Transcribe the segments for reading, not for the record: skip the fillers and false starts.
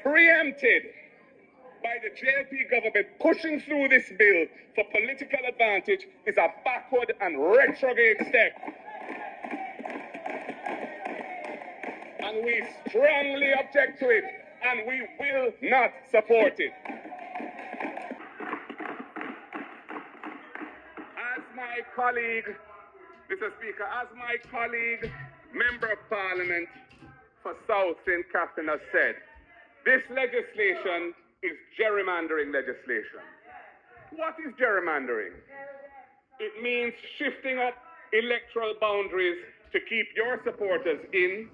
preempted by the JLP government pushing through this bill for political advantage is a backward and retrograde step. And we strongly object to it, and we will not support it. As my colleague, Mr. Speaker, as my colleague, Member of Parliament for South St. Catherine has said, this legislation is gerrymandering legislation. What is gerrymandering? It means shifting up electoral boundaries to keep your supporters in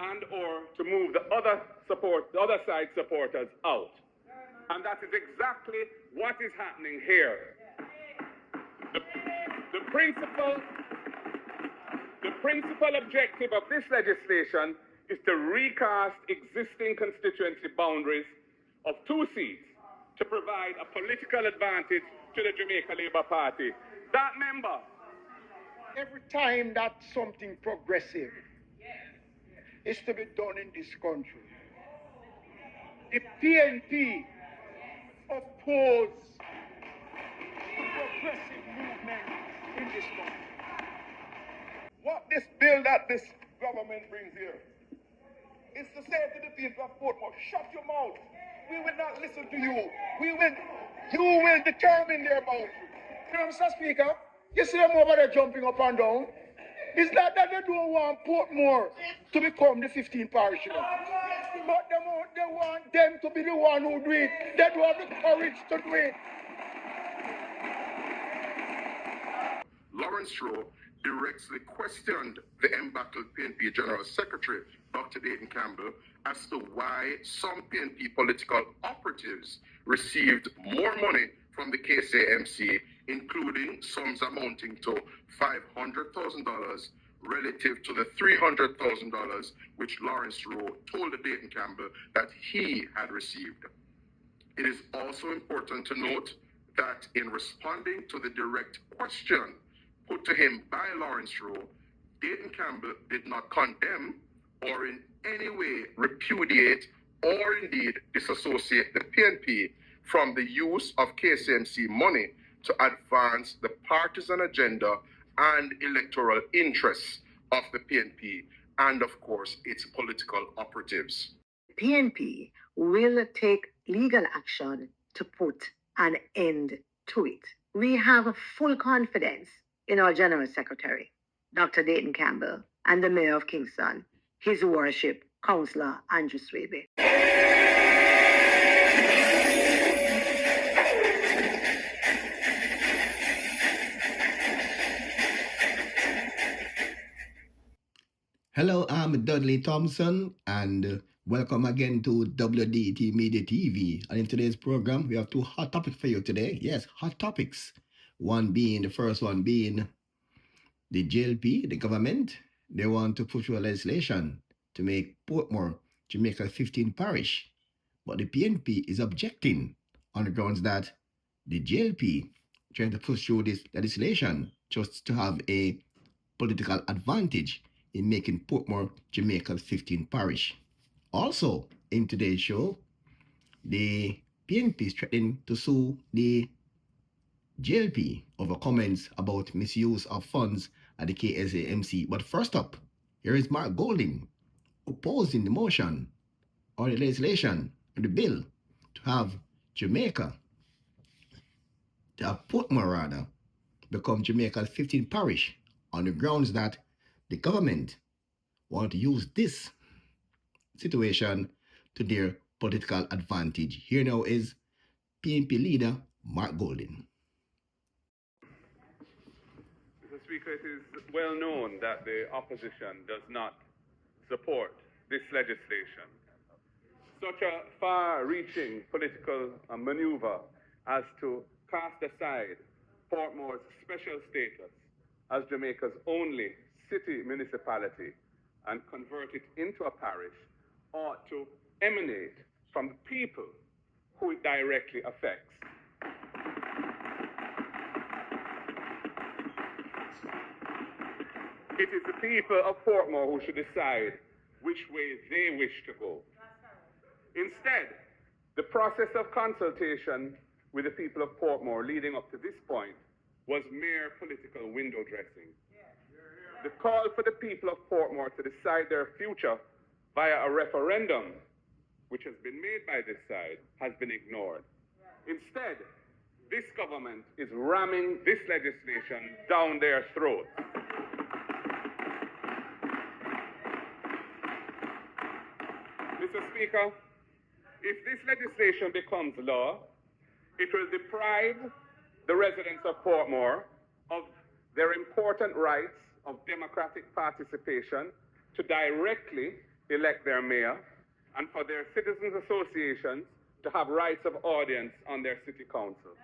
and or to move the other side supporters out. And that is exactly what is happening here. The principal objective of this legislation is to recast existing constituency boundaries of 2 seats to provide a political advantage to the Jamaica Labour Party. That member. Every time that something progressive is to be done in this country, the PNP oppose progressive movement in this country. What this bill that this government brings here is to say to the people of Portmore, shut your mouth. We will not listen to you. You will determine their boundaries. You know, Mr. Speaker, you see them over there jumping up and down. It's not that they don't want Portmore to become the 15th parish. You know? But they want them to be the one who do it. They don't have the courage to do it. Lawrence Rowe directly questioned the embattled PNP General Secretary, Dr. Dayton Campbell, as to why some PNP political operatives received more money from the KCMC, including sums amounting to $500,000 relative to the $300,000 which Lawrence Rowe told Dayton Campbell that he had received. It is also important to note that in responding to the direct question put to him by Lawrence Rowe, Dayton Campbell did not condemn or in any way repudiate or indeed disassociate the PNP from the use of KCMC money to advance the partisan agenda and electoral interests of the PNP and, of course, its political operatives. PNP will take legal action to put an end to it. We have full confidence in our General Secretary, Dr. Dayton Campbell, and the Mayor of Kingston, His Worship, Councillor Andrew Swaby. Hello, I'm Dudley Thompson, and welcome again to WDT Media TV. And in today's program, we have 2 hot topics for you today. Yes, hot topics. The first one being the JLP, the government. They want to push through legislation to make Portmore Jamaica's 15th parish. But the PNP is objecting on the grounds that the JLP trying to push through this legislation just to have a political advantage in making Portmore Jamaica's 15th parish. Also, in today's show, the PNP is threatening to sue the JLP over comments about misuse of funds at the KSAMC. But first up, here is Mark Golding opposing the motion or the legislation or the bill to have Portmore become Jamaica's 15th parish on the grounds that the government want to use this situation to their political advantage. Here now is PNP leader Mark Golding. Mr. Speaker, it is well known that the opposition does not support this legislation. Such a far-reaching political maneuver as to cast aside Portmore's special status as Jamaica's only city municipality and convert it into a parish ought to emanate from the people who it directly affects. It is the people of Portmore who should decide which way they wish to go. Instead, the process of consultation with the people of Portmore leading up to this point was mere political window dressing. The call for the people of Portmore to decide their future via a referendum, which has been made by this side, has been ignored. Instead, this government is ramming this legislation down their throats. Mr. Speaker, if this legislation becomes law, it will deprive the residents of Portmore of their important rights of democratic participation to directly elect their mayor and for their citizens' associations to have rights of audience on their city council.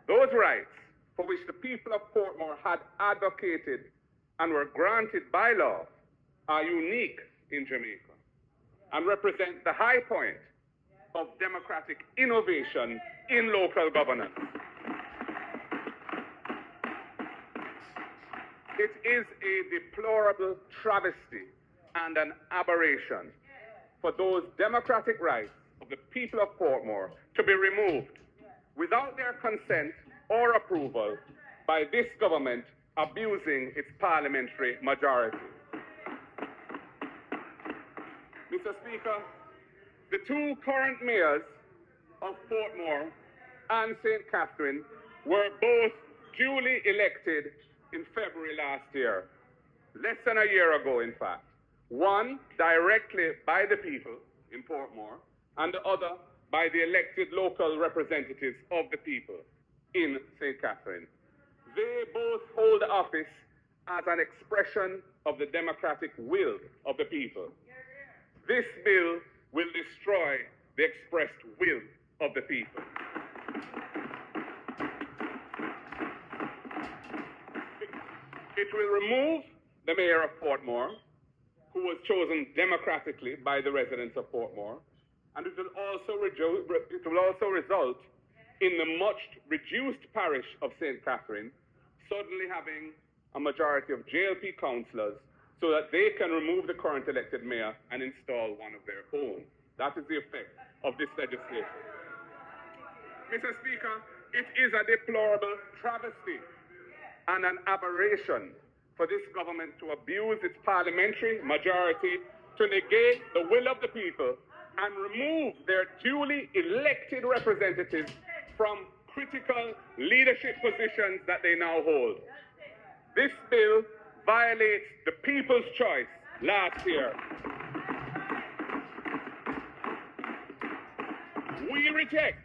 Those rights for which the people of Portmore had advocated and were granted by law are unique in Jamaica and represent the high point of democratic innovation in local governance. It is a deplorable travesty and an aberration for those democratic rights of the people of Portmore to be removed without their consent or approval by this government abusing its parliamentary majority. Mr. Speaker, the two current mayors of Portmore and St. Catherine were both duly elected in February last year, less than a year ago, in fact. One directly by the people in Portmore, and the other by the elected local representatives of the people in St. Catherine. They both hold office as an expression of the democratic will of the people. This bill will destroy the expressed will of the people. It will remove the mayor of Portmore, who was chosen democratically by the residents of Portmore, and it will also result in the much reduced parish of St. Catherine suddenly having a majority of JLP councillors so that they can remove the current elected mayor and install one of their own. That is the effect of this legislation. Mr. Speaker, it is a deplorable travesty and an aberration for this government to abuse its parliamentary majority to negate the will of the people and remove their duly elected representatives from critical leadership positions that they now hold. This bill violates the people's choice last year. We reject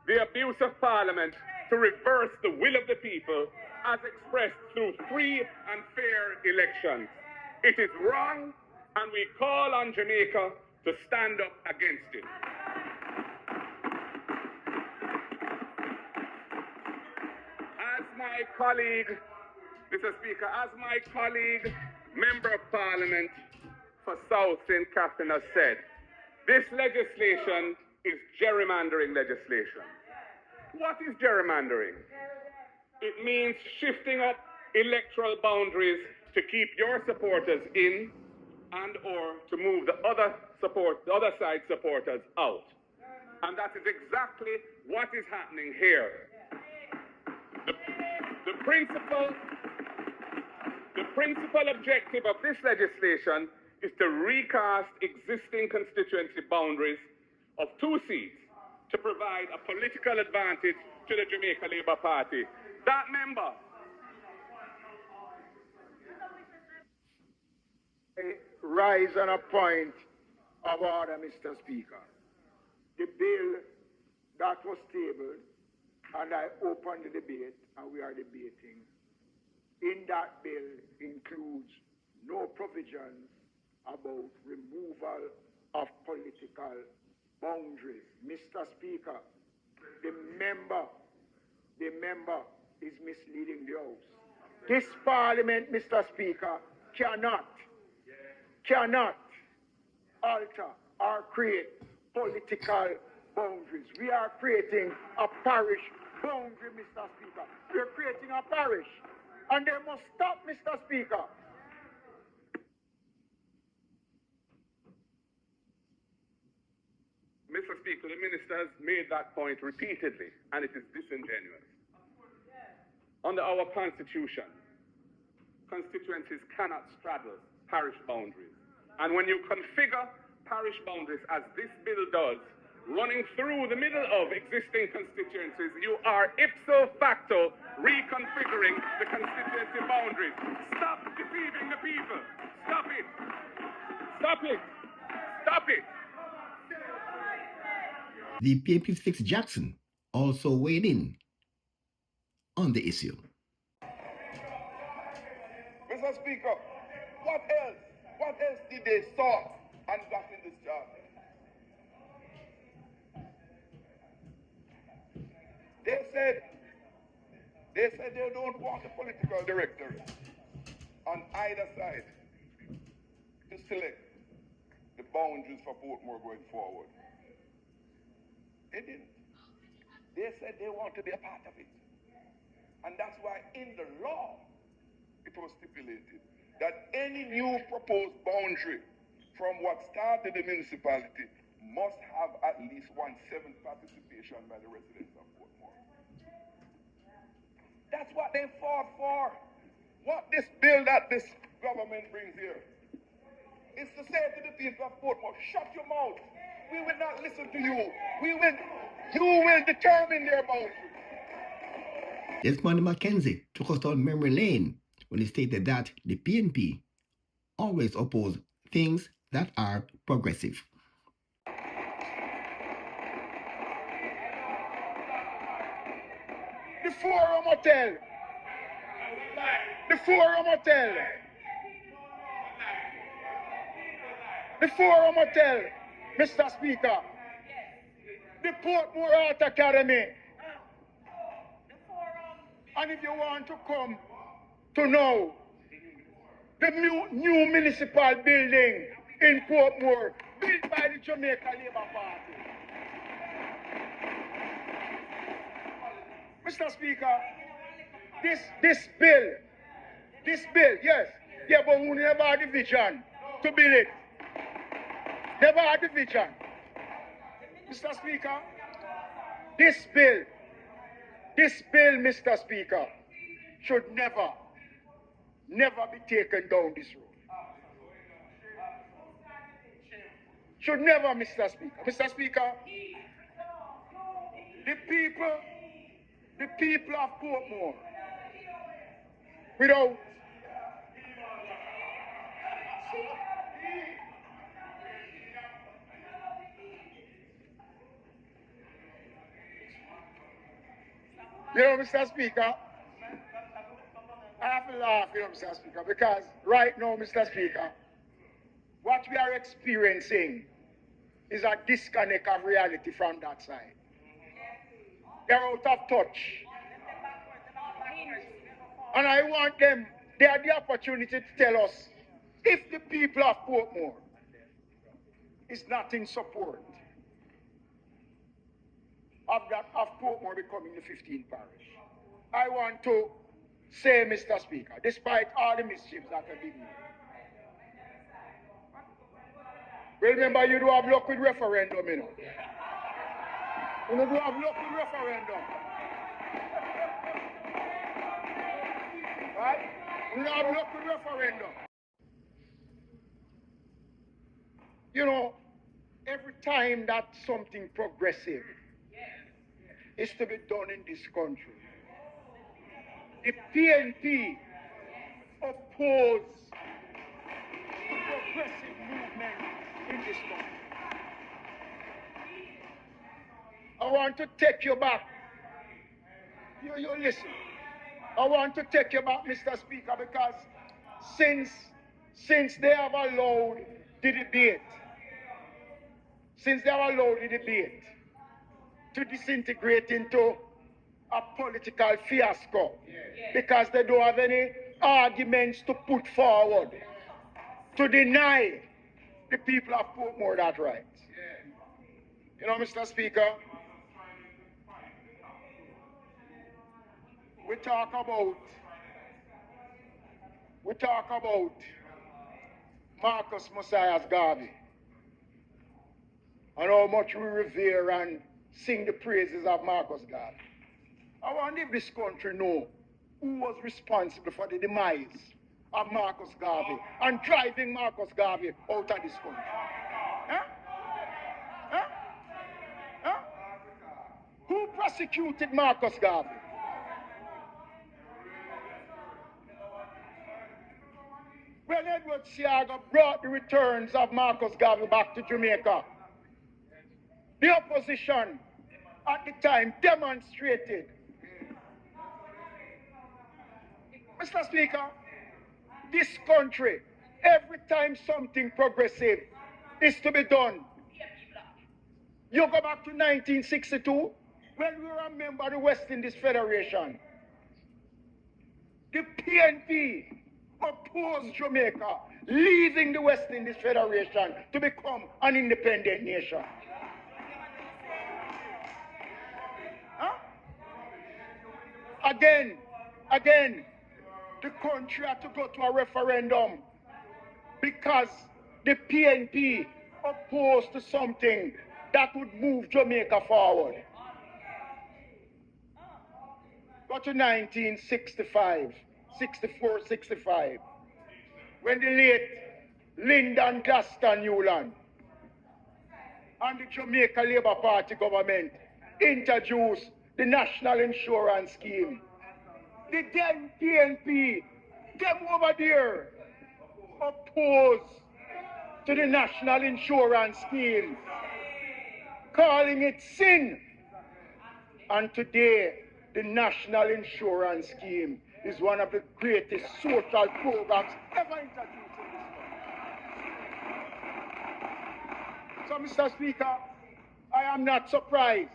the abuse of Parliament to reverse the will of the people as expressed through free and fair elections. It is wrong, and we call on Jamaica to stand up against it. As my colleague, Mr. Speaker, as my colleague, Member of Parliament for South St. Catherine has said, this legislation is gerrymandering legislation. What is gerrymandering? It means shifting up electoral boundaries to keep your supporters in and or to move the other side supporters out. And that is exactly what is happening here. The principal objective of this legislation is to recast existing constituency boundaries of 2 seats to provide a political advantage to the Jamaica Labour Party. That member rise on a point of order, Mr. Speaker. The bill that was tabled, and I opened the debate, and we are debating, in that bill includes no provisions about removal of political boundaries. Mr. Speaker, the member is misleading the House. This Parliament, Mr. Speaker, cannot alter or create political boundaries. We are creating a parish boundary, Mr. Speaker. We are creating a parish, and they must stop, Mr. Speaker. Mr. Speaker, the minister has made that point repeatedly, and it is disingenuous. Under our constitution, constituencies cannot straddle parish boundaries. And when you configure parish boundaries, as this bill does, running through the middle of existing constituencies, you are ipso facto reconfiguring the constituency boundaries. Stop deceiving the people. Stop it. Stop it. Stop it. The PNP's Fix Jackson also weighed in on the issue. Mr. Speaker, what else? What else did they saw and got in this job? They said they don't want a political director on either side to select the boundaries for Portmore going forward. They didn't. They said they want to be a part of it. And that's why in the law, it was stipulated that any new proposed boundary from what started the municipality must have at least 1/7 participation by the residents of Portmore. That's what they fought for. What this bill that this government brings here is to say to the people of Portmore, shut your mouth. We will not listen to you. You will determine their boundaries. Desmond Mackenzie took us down memory lane when he stated that the PNP always oppose things that are progressive. The Forum Hotel. The Forum Hotel. The Forum Hotel, Mr. Speaker. The Portmore Art Academy. And if you want to come to know the new municipal building in Portmore, built by the Jamaica Labour Party. Mr. Speaker, this bill, yes, yeah, but we never had the vision to build it. Never had the vision. Mr. Speaker, this bill, Mr. Speaker, should never be taken down this road. Should never, Mr. Speaker. Mr. Speaker, the people of Portmore, without Mr. Speaker, I have to laugh, Mr. Speaker, because right now, Mr. Speaker, what we are experiencing is a disconnect of reality from that side. They're out of touch. And I want them, they have the opportunity to tell us if the people of Portmore is not in support of Portmore becoming the 15th parish. I want to say, Mr. Speaker, despite all the mischiefs that have been made, remember you do have luck with referendum, you know. You do have luck with referendum. Right? You do have luck with referendum. You know, every time that something progressive is to be done in this country, the PNP oppose the progressive movement in this country. I want to take you back. You listen. I want to take you back, Mr. Speaker, because since they have allowed the debate, to disintegrate into a political fiasco, because they don't have any arguments to put forward to deny the people of Portmore that right. You know, Mr. Speaker, we talk about Marcus Messiah's Garvey. and how much we revere and sing the praises of Marcus Garvey. I want if this country know who was responsible for the demise of Marcus Garvey and driving Marcus Garvey out of this country. Huh? Huh? Huh? Who prosecuted Marcus Garvey? When Edward Seaga brought the returns of Marcus Garvey back to Jamaica, the opposition at the time demonstrated. Mr. Speaker, this country, every time something progressive is to be done, you go back to 1962, when we were a member of the West Indies Federation. The PNP opposed Jamaica leaving the West Indies Federation to become an independent nation. Huh? Again, the country had to go to a referendum because the PNP opposed to something that would move Jamaica forward. Go to 1965, 64, 65, when the late Lyndon Glaston Newland and the Jamaica Labour Party government introduced the National Insurance Scheme. The then PNP, them over there, opposed to the National Insurance Scheme, calling it sin. And today, the National Insurance Scheme is one of the greatest social programs ever introduced in this country. So, Mr. Speaker, I am not surprised.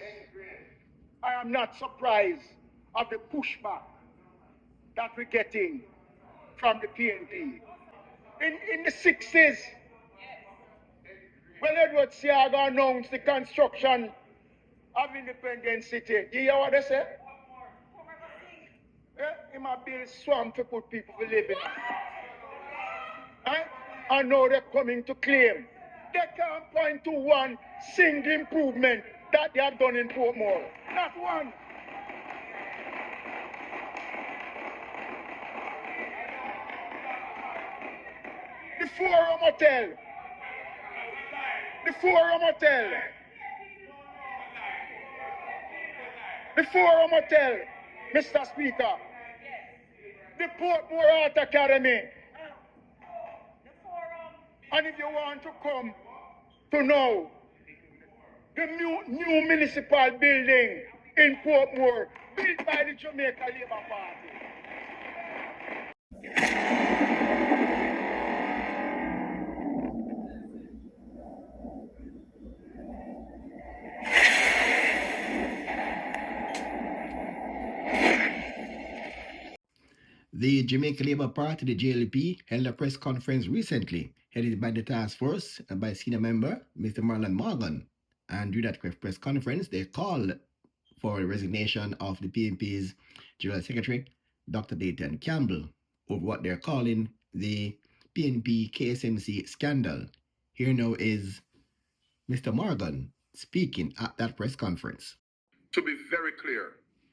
I am not surprised of the pushback that we're getting from the PNP. In the 60s, when Edward Seaga announced the construction of Independence City, do you hear what they said? He might build swamp to put people to live in. Right? And now they're coming to claim. They can't point to one single improvement that they have done in Portmore. Not one. The Forum Hotel. The Forum Hotel. The Forum Hotel, Mr. Speaker. The Portmore Art Academy. And if you want to come to know the new municipal building in Portmore, built by the Jamaica Labour Party. The Jamaica Labour Party, the JLP, held a press conference recently, headed by the task force and by senior member, Mr. Marlon Morgan. And during that press conference, they called for a resignation of the PNP's General Secretary, Dr. Dayton Campbell, over what they're calling the PNP KSMC scandal. Here now is Mr. Morgan speaking at that press conference. To be very clear,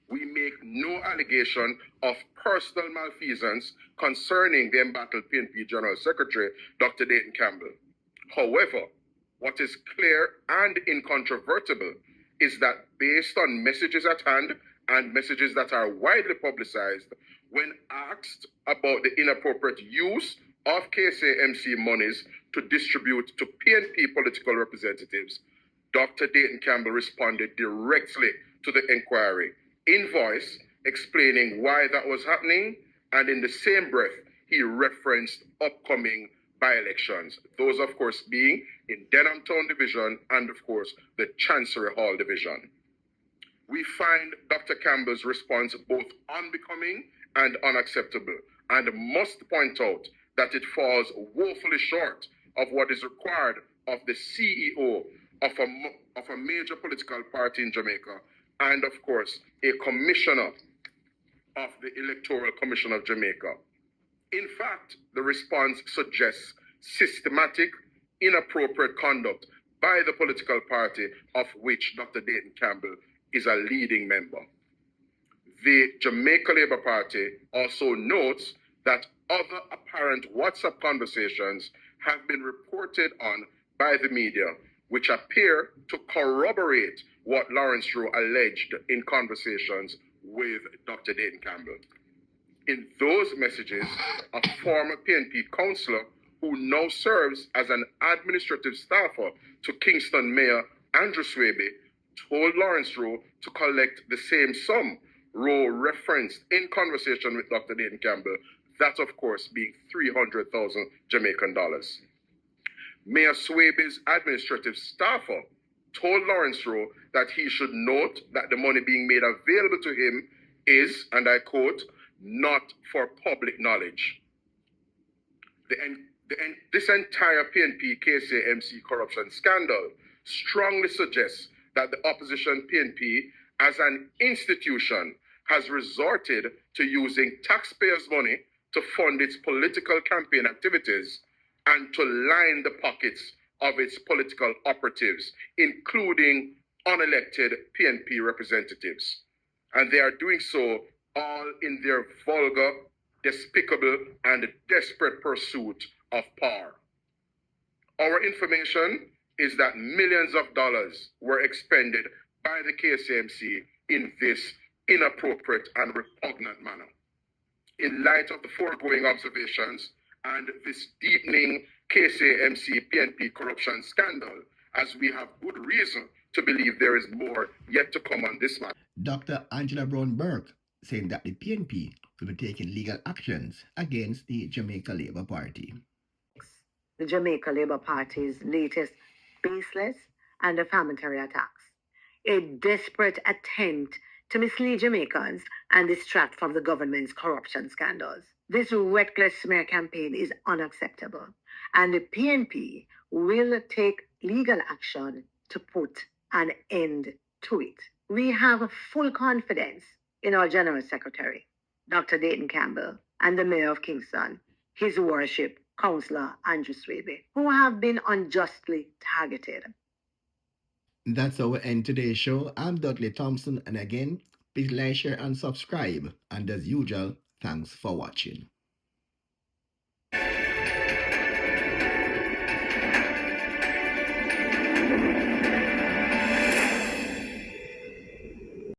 we make no allegation of personal malfeasance concerning the embattled PNP General Secretary, Dr. Dayton Campbell. However, what is clear and incontrovertible is that based on messages at hand and messages that are widely publicized, when asked about the inappropriate use of KSAMC monies to distribute to PNP political representatives, Dr. Dayton Campbell responded directly to the inquiry in voice, explaining why that was happening, and in the same breath, he referenced upcoming by-elections, those of course being in Denham Town Division and of course the Chancery Hall Division. We find Dr. Campbell's response both unbecoming and unacceptable, and must point out that it falls woefully short of what is required of the CEO of a major political party in Jamaica, and of course, a commissioner of the Electoral Commission of Jamaica. In fact, the response suggests systematic, inappropriate conduct by the political party of which Dr. Dayton Campbell is a leading member. The Jamaica Labour Party also notes that other apparent WhatsApp conversations have been reported on by the media, which appear to corroborate what Lawrence Rowe alleged in conversations with Dr. Dayton Campbell. In those messages, a former PNP councillor who now serves as an administrative staffer to Kingston Mayor Andrew Swaby told Lawrence Rowe to collect the same sum Rowe referenced in conversation with Dr. Dayton Campbell, that of course being 300,000 Jamaican dollars. Mayor Swaby's administrative staffer told Lawrence Rowe that he should note that the money being made available to him is, and I quote, not for public knowledge. This entire PNP KCMC corruption scandal strongly suggests that the opposition PNP as an institution has resorted to using taxpayers' money to fund its political campaign activities and to line the pockets of its political operatives, including unelected PNP representatives. And they are doing so all in their vulgar, despicable, and desperate pursuit of power. Our information is that millions of dollars were expended by the KCMC in this inappropriate and repugnant manner. In light of the foregoing observations and this deepening KCMC PNP corruption scandal, as we have good reason to believe there is more yet to come on this matter. Dr. Angela Brown-Burke saying that the PNP will be taking legal actions against the Jamaica Labour Party. The Jamaica Labour Party's latest baseless and defamatory attacks, a desperate attempt to mislead Jamaicans and distract from the government's corruption scandals. This reckless smear campaign is unacceptable, and the PNP will take legal action to put an end to it. We have full confidence in our General Secretary, Dr. Dayton Campbell, and the Mayor of Kingston, His Worship, Councillor Andrew Swaby, who have been unjustly targeted. That's our end today's show. I'm Dudley Thompson, and again, please like, share, and subscribe. And as usual, thanks for watching.